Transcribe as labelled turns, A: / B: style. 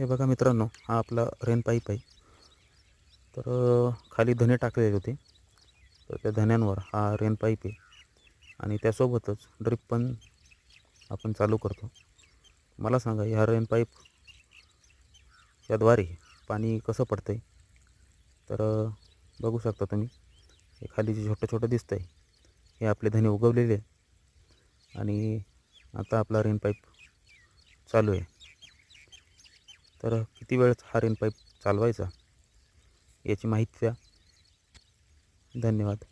A: हे बघा मित्रांनो, हा आपला रेन पाईप आहे. तर खाली धने टाकलेले होते, तर त्या धन्यांवर हा रेन पाईप आहे आणि त्यासोबतच ड्रिप पण आपण चालू करतो. मला सांगा, ह्या रेन पाईप याद्वारे पाणी कसं पडतं आहे? तर बघू शकता तुम्ही, हे खाली जे छोटं छोटं दिसतं आहे हे आपले धने उगवलेले आहे आणि आता आपला रेन पाईप चालू आहे. तर किती वेळ हा रेन पाईप चालवायचा याची माहिती द्या. धन्यवाद.